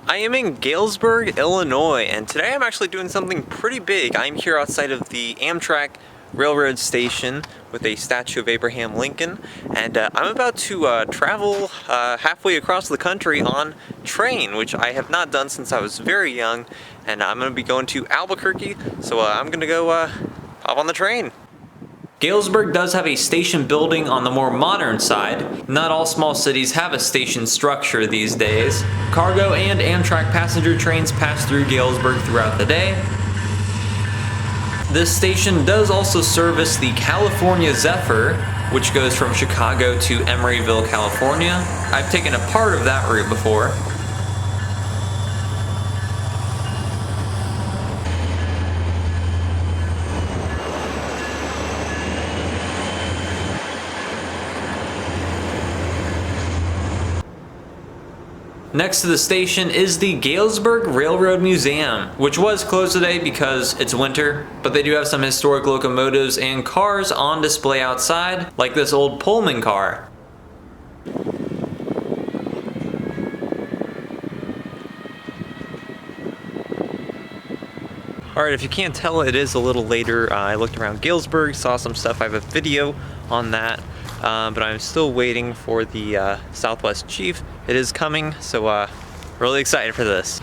I am in Galesburg, Illinois, and today I'm actually doing something pretty big. I'm here outside of the Amtrak railroad station with a statue of Abraham Lincoln, and I'm about to travel halfway across the country on train, which I have not done since I was very young, and I'm going to be going to Albuquerque, so I'm going to go hop on the train. Galesburg does have a station building on the more modern side. Not all small cities have a station structure these days. Cargo and Amtrak passenger trains pass through Galesburg throughout the day. This station does also service the California Zephyr, which goes from Chicago to Emeryville, California. I've taken a part of that route before. Next to the station is the Galesburg Railroad Museum, which was closed today because it's winter, but they do have some historic locomotives and cars on display outside, like this old Pullman car. Alright, if you can't tell, it is a little later. I looked around Galesburg, saw some stuff. I have a video on that. But I'm still waiting for the Southwest Chief. It is coming, so really excited for this.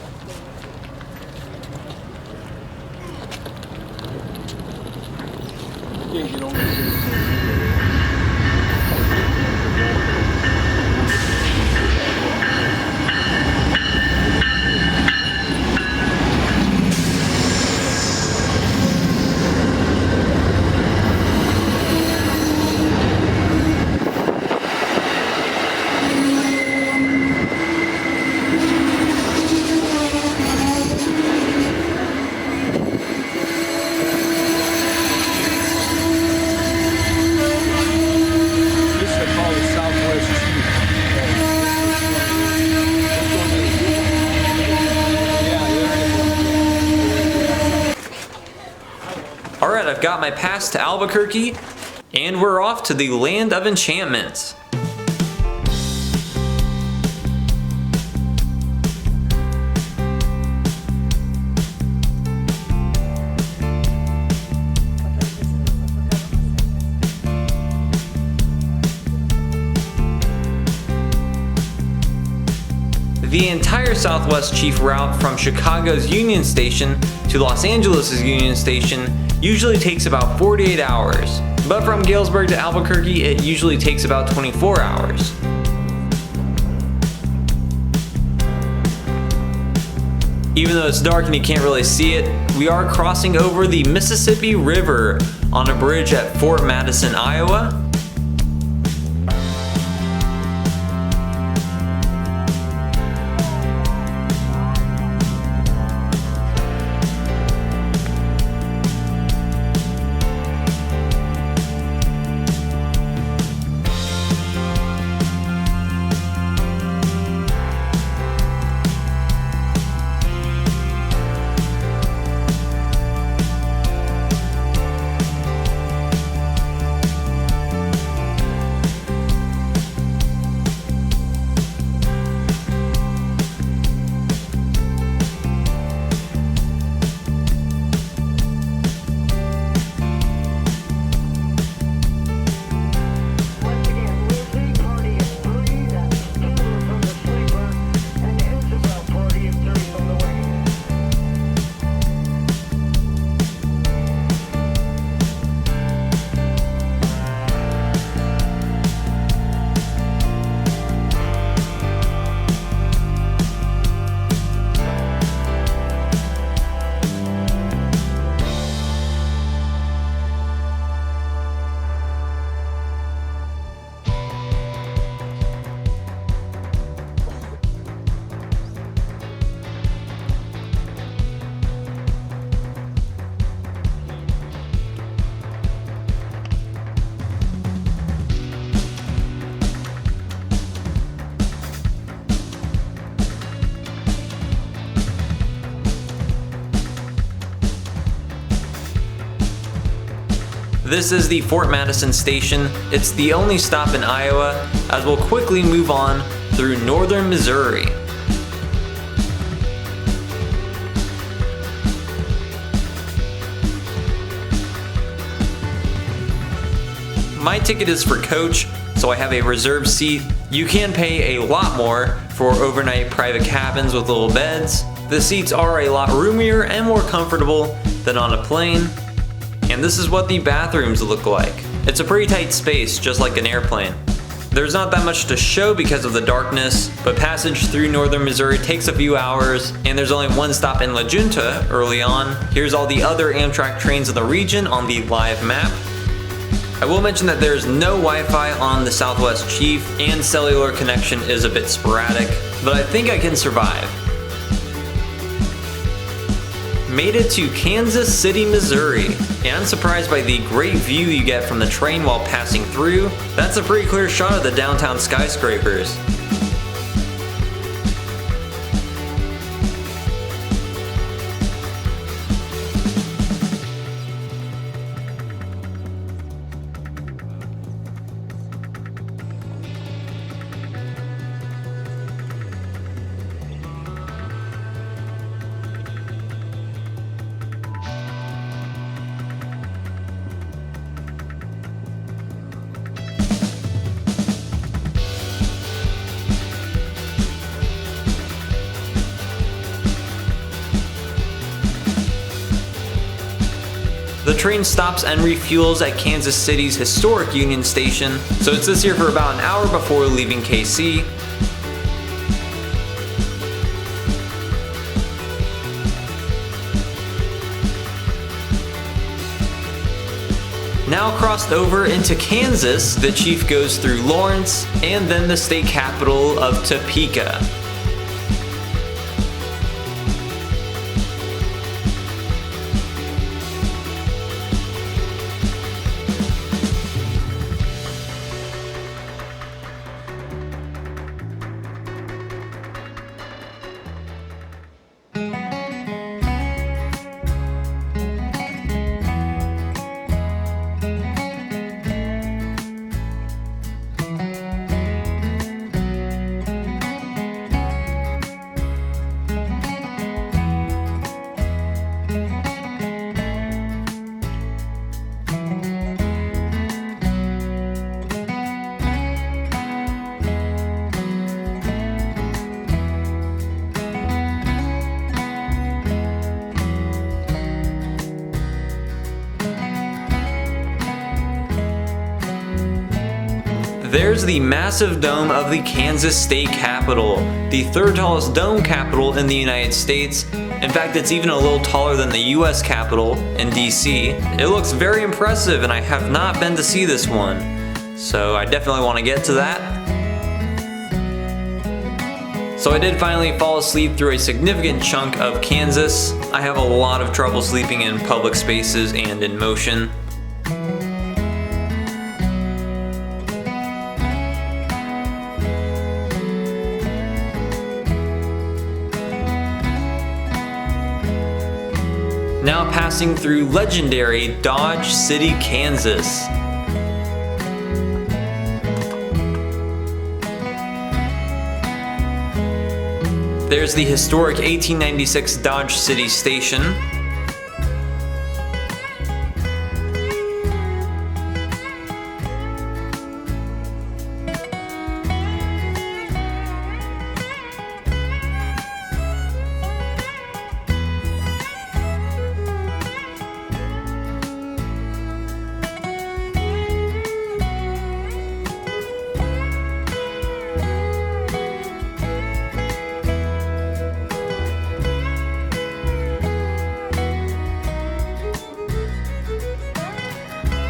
Alright, I've got my pass to Albuquerque, and we're off to the land of enchantment. The entire Southwest Chief route from Chicago's Union Station to Los Angeles' Union Station usually takes about 48 hours, but from Galesburg to Albuquerque it usually takes about 24 hours. Even though it's dark and you can't really see it, we are crossing over the Mississippi River on a bridge at Fort Madison, Iowa. This is the Fort Madison station. It's the only stop in Iowa, as we'll quickly move on through northern Missouri. My ticket is for coach, so I have a reserved seat. You can pay a lot more for overnight private cabins with little beds. The seats are a lot roomier and more comfortable than on a plane. And this is what the bathrooms look like. It's a pretty tight space, just like an airplane. There's not that much to show because of the darkness, but passage through northern Missouri takes a few hours, and there's only one stop in La Junta early on. Here's all the other Amtrak trains in the region on the live map. I will mention that there's no Wi-Fi on the Southwest Chief, and cellular connection is a bit sporadic, but I think I can survive. Made it to Kansas City, Missouri, and I'm surprised by the great view you get from the train while passing through. That's a pretty clear shot of the downtown skyscrapers. The train stops and refuels at Kansas City's historic Union Station, so it sits here for about an hour before leaving KC. Now crossed over into Kansas, the Chief goes through Lawrence and then the state capital of Topeka. There's the massive dome of the Kansas State Capitol, the third tallest dome capitol in the United States. In fact, it's even a little taller than the US Capitol in DC. It looks very impressive, and I have not been to see this one, so I definitely want to get to that. So I did finally fall asleep through a significant chunk of Kansas. I have a lot of trouble sleeping in public spaces and in motion. Now passing through legendary Dodge City, Kansas. There's the historic 1896 Dodge City Station.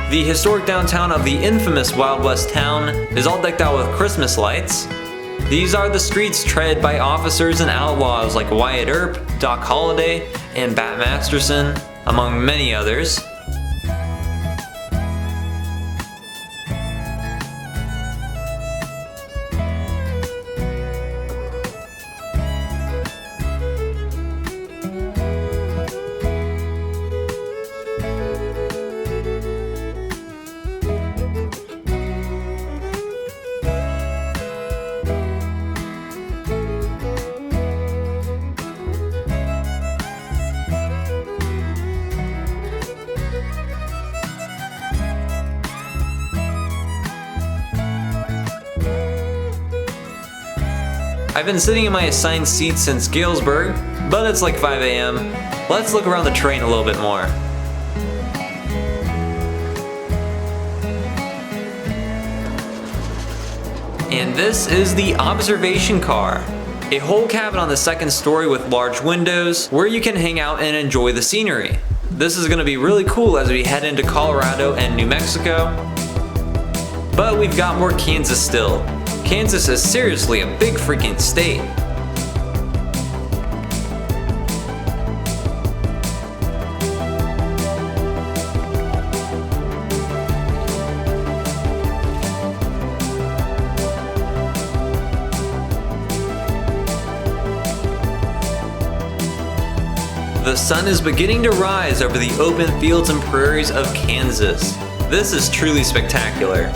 The historic downtown of the infamous Wild West town is all decked out with Christmas lights. These are the streets tread by officers and outlaws like Wyatt Earp, Doc Holliday, and Bat Masterson, among many others. I've been sitting in my assigned seat since Galesburg, but it's like 5 a.m. Let's look around the train a little bit more. And this is the observation car. A whole cabin on the second story with large windows where you can hang out and enjoy the scenery. This is going to be really cool as we head into Colorado and New Mexico. But we've got more Kansas still. Kansas is seriously a big freaking state. The sun is beginning to rise over the open fields and prairies of Kansas. This is truly spectacular.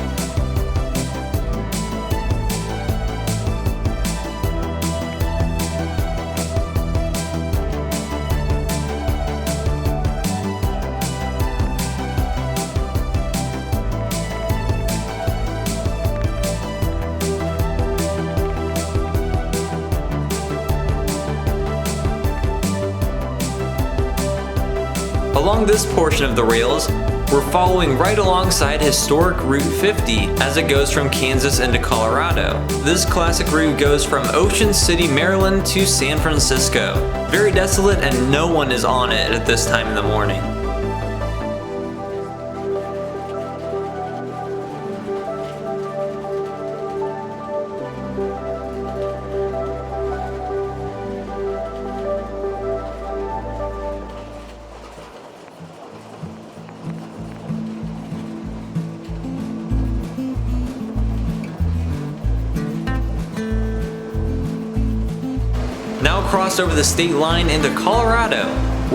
Along this portion of the rails, we're following right alongside historic Route 50 as it goes from Kansas into Colorado. This classic route goes from Ocean City, Maryland to San Francisco. Very desolate and no one is on it at this time in the morning. Now crossed over the state line into Colorado,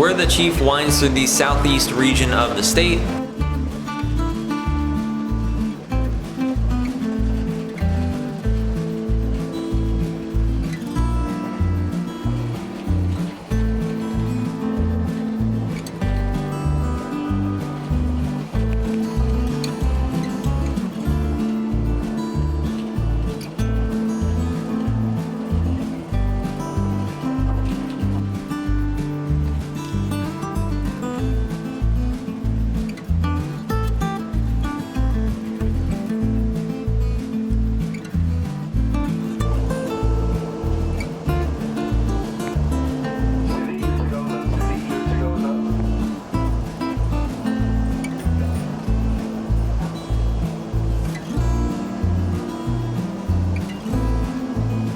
where the chief winds through the southeast region of the state.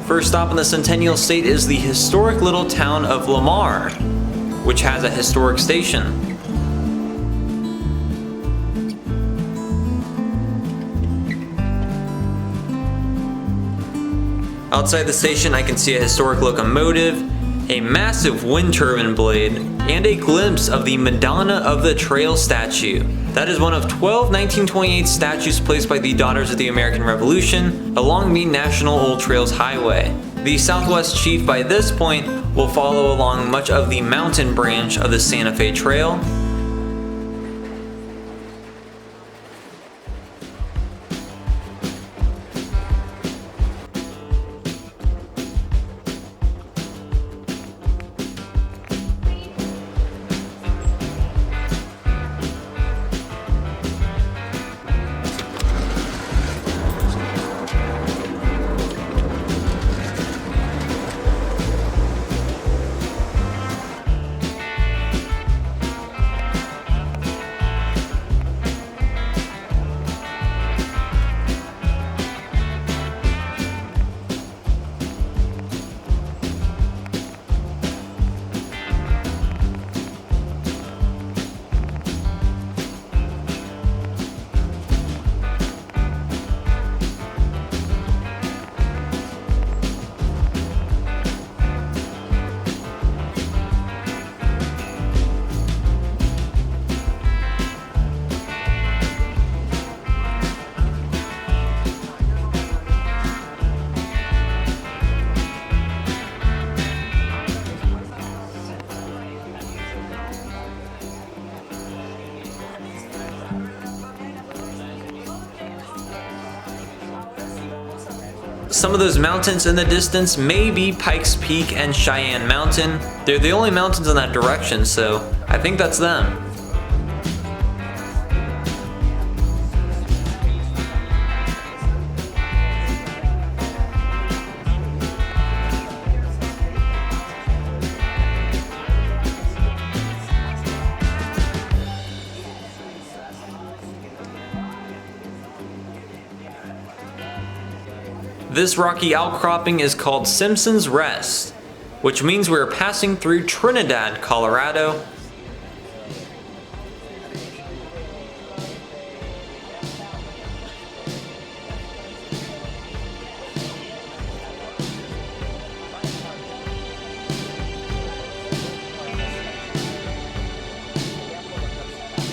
First stop in the Centennial State is the historic little town of Lamar, which has a historic station. Outside the station I can see a historic locomotive, a massive wind turbine blade, and a glimpse of the Madonna of the Trail statue. That is one of 12 1928 statues placed by the Daughters of the American Revolution along the National Old Trails Highway. The Southwest Chief by this point will follow along much of the mountain branch of the Santa Fe Trail. Some of those mountains in the distance may be Pikes Peak and Cheyenne Mountain. They're the only mountains in that direction, so I think that's them. This rocky outcropping is called Simpson's Rest, which means we're passing through Trinidad, Colorado.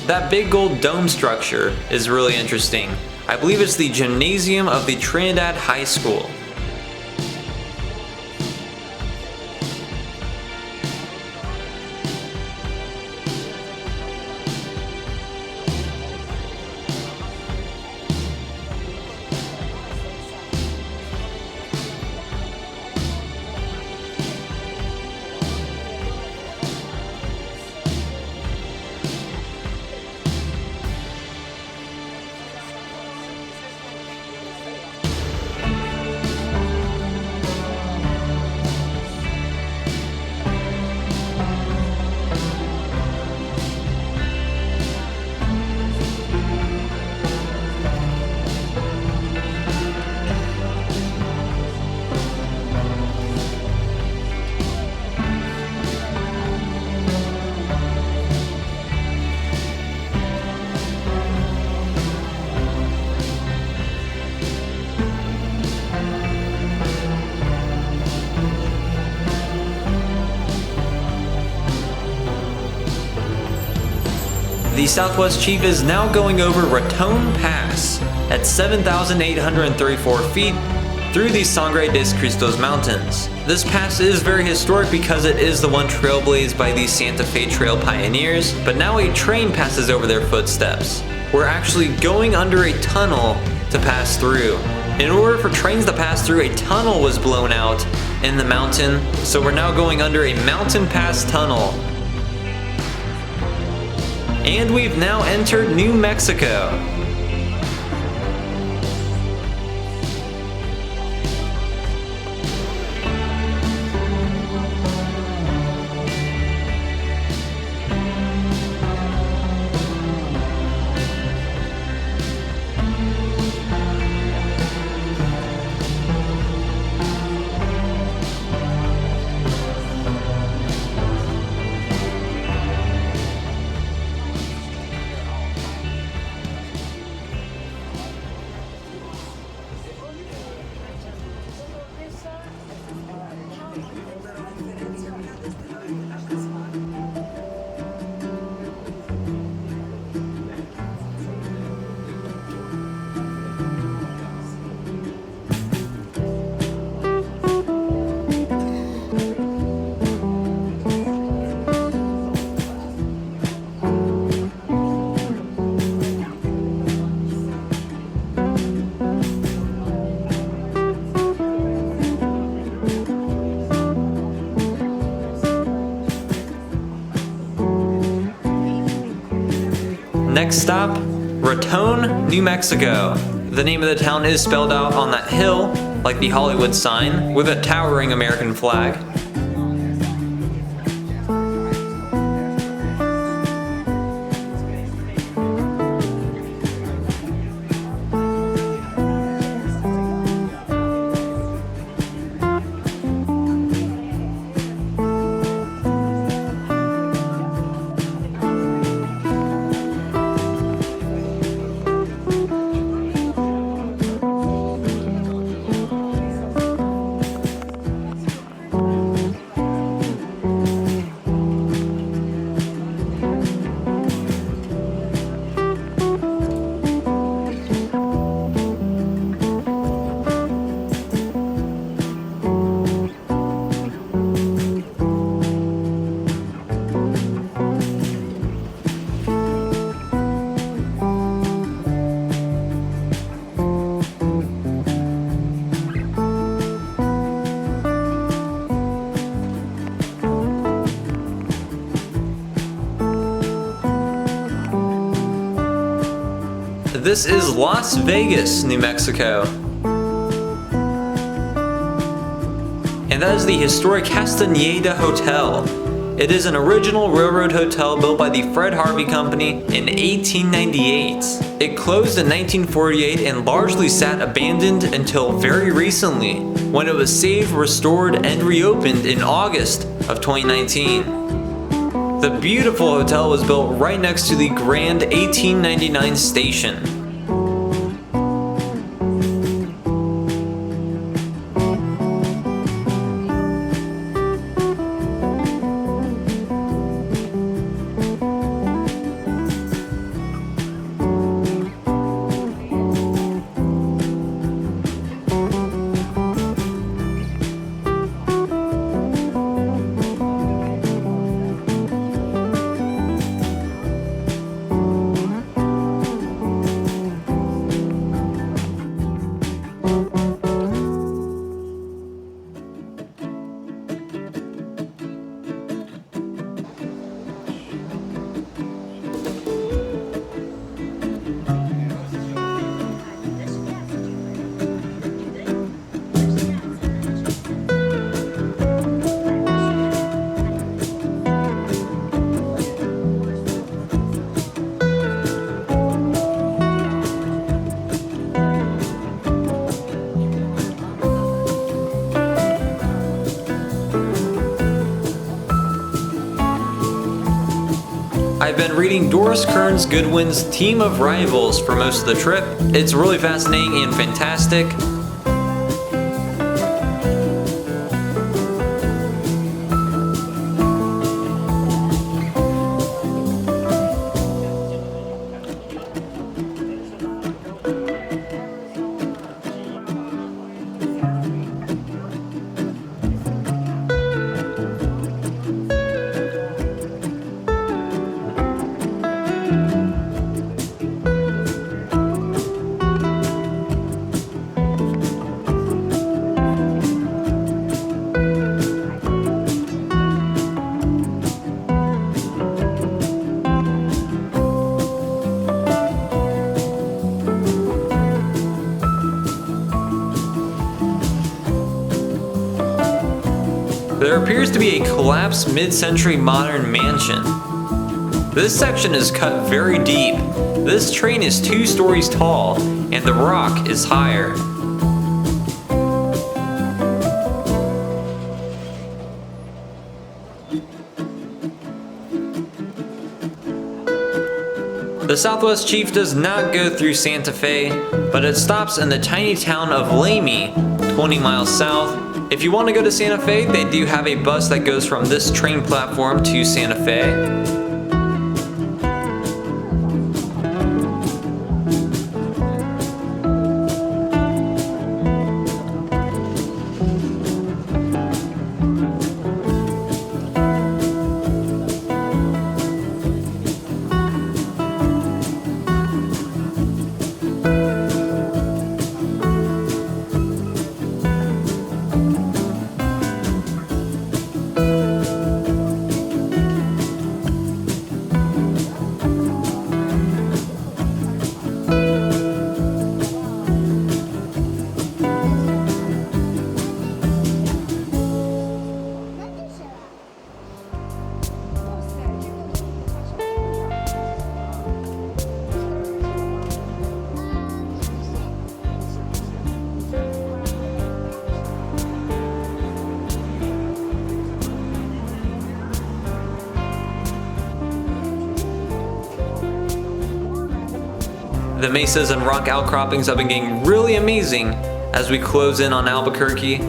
That big gold dome structure is really interesting. I believe it's the gymnasium of the Trinidad High School. The Southwest Chief is now going over Raton Pass at 7,834 feet through the Sangre de Cristos Mountains. This pass is very historic because it is the one trailblazed by the Santa Fe Trail pioneers, but now a train passes over their footsteps. We're actually going under a tunnel to pass through. In order for trains to pass through, a tunnel was blown out in the mountain, so we're now going under a mountain pass tunnel. And we've now entered New Mexico. Next stop, Raton, New Mexico. The name of the town is spelled out on that hill, like the Hollywood sign, with a towering American flag. this is Las Vegas, New Mexico. And that is the historic Castaneda Hotel. It is an original railroad hotel built by the Fred Harvey Company in 1898. It closed in 1948 and largely sat abandoned until very recently, when it was saved, restored, and reopened in August of 2019. The beautiful hotel was built right next to the Grand 1899 station. I've been reading Doris Kearns Goodwin's Team of Rivals for most of the trip. It's really fascinating and fantastic. There appears to be a collapsed mid-century modern mansion. This section is cut very deep. This train is 2 stories tall, and the rock is higher. The Southwest Chief does not go through Santa Fe, but it stops in the tiny town of Lamy, 20 miles south. If you want to go to Santa Fe, they do have a bus that goes from this train platform to Santa Fe. The mesas and rock outcroppings have been getting really amazing as we close in on Albuquerque.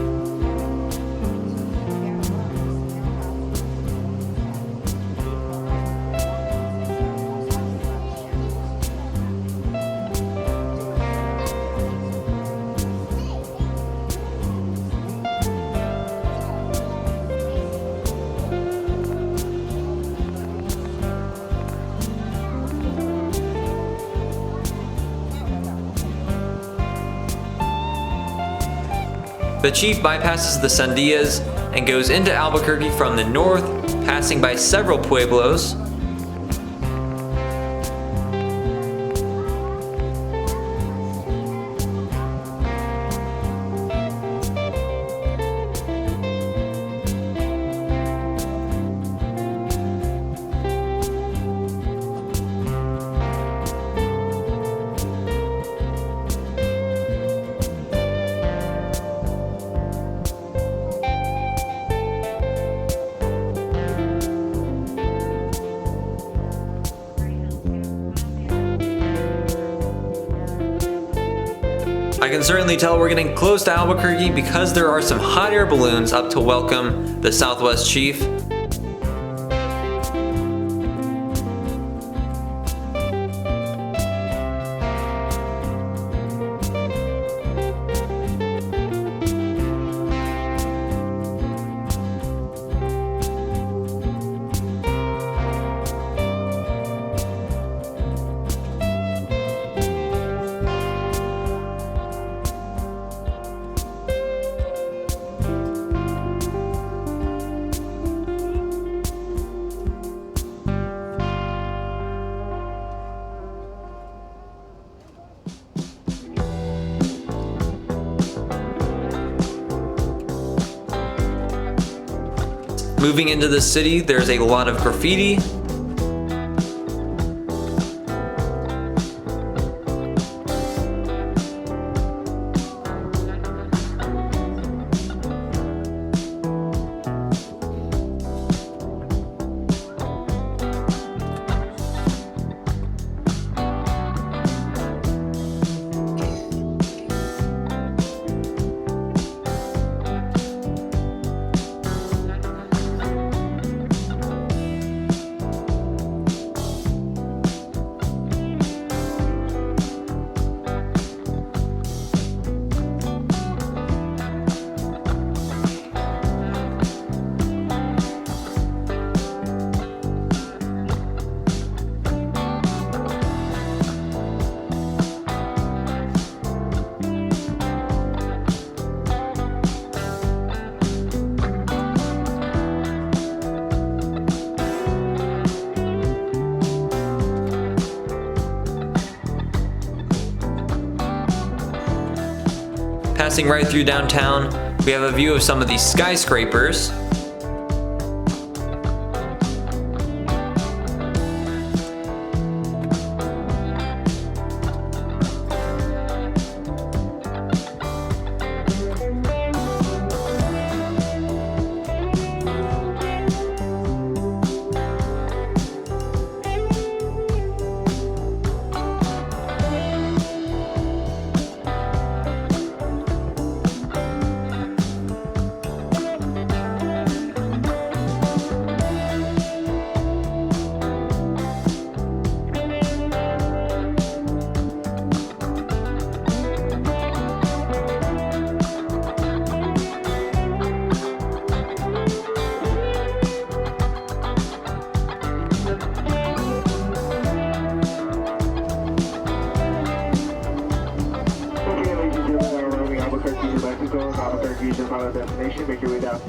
The Chief bypasses the Sandias and goes into Albuquerque from the north, passing by several pueblos. can certainly tell we're getting close to Albuquerque because there are some hot air balloons up to welcome the Southwest Chief. Moving into the city, there's a lot of graffiti. Passing right through downtown, we have a view of some of these skyscrapers. Albuquerque is your final destination. Make your way down,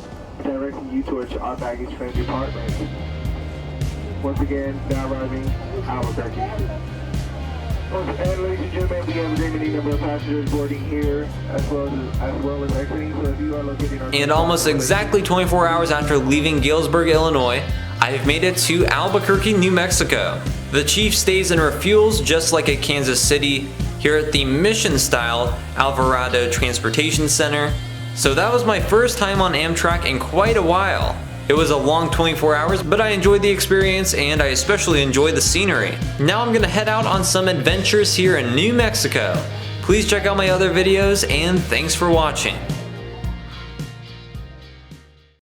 directing you towards our baggage claim department. Once again, now arriving Albuquerque. And ladies and gentlemen, we have a great many number of passengers boarding here as well as exiting. So if you are located on and almost exactly 24 hours after leaving Galesburg, Illinois, I've made it to Albuquerque, New Mexico. The Chief stays and refuels just like at Kansas City here at the mission-style Alvarado Transportation Center. So that was my first time on Amtrak in quite a while. It was a long 24 hours, but I enjoyed the experience and I especially enjoyed the scenery. Now I'm gonna head out on some adventures here in New Mexico. Please check out my other videos and thanks for watching.